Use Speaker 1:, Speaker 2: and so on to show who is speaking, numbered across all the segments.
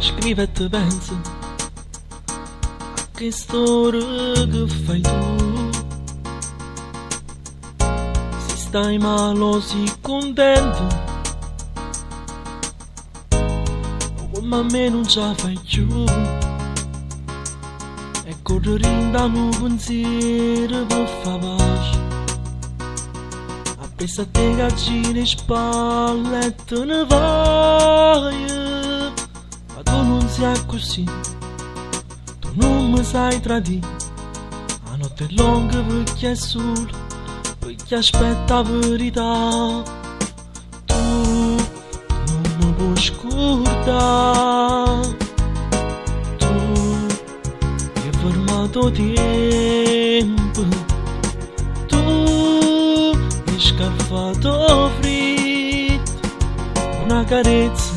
Speaker 1: Scrive e te pensa a che storia che fai tu. Se stai male o sei contento, o come a me non ce la fai più. E correre in da un pensiero per far pace. Appresso a te che giri le spalle e te ne vai. Ma tu non sei così, tu non mi sai tradire. La notte è lunga perché è sole, perché aspetta la verità. Tu non mi puoi scordare. Tu hai fermato tempo. Tu hai scalfato freddo. Una carezza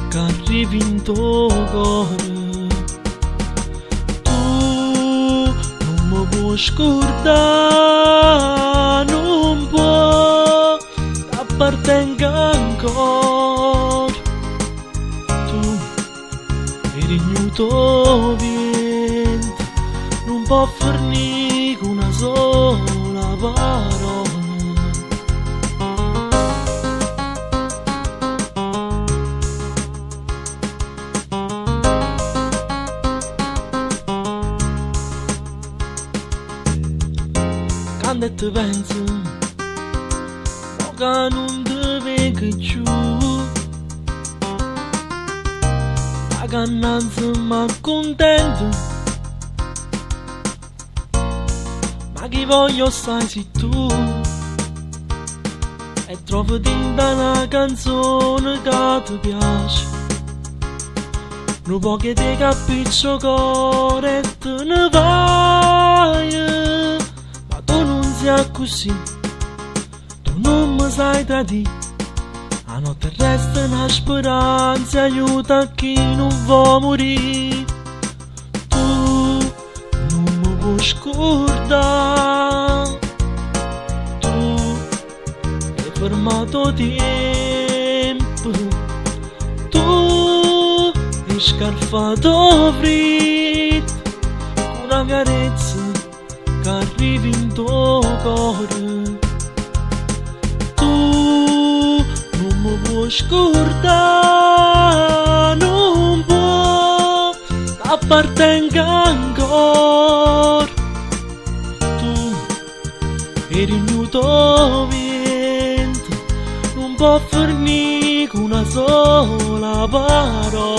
Speaker 1: che arrivi in tuo cuore. Tu non mi puoi scordare, non puoi, t'appartenga ancora. Tu eri ignuto vento, non può fornire una sola parola. Quando te penso, ma che non ti vengo più. La cannanza mi accontento, ma chi voglio sai sei tu. E trovo tinta una canzone che ti piace. Non può che ti capisco cuore e te ne vai. Tu non sei così, tu non mi sai tradire. La notte resta una speranza, aiuta chi non vuole morire. Tu non mi puoi scordare. Tu hai fermato tempo. Tu hai scalfato freddo. Una carezza che arrivi in tuo cuore. Tu non mi puoi scordare, non puoi, t'appartenga ancora. Tu eri ignuto vento, non può fornire una sola parola.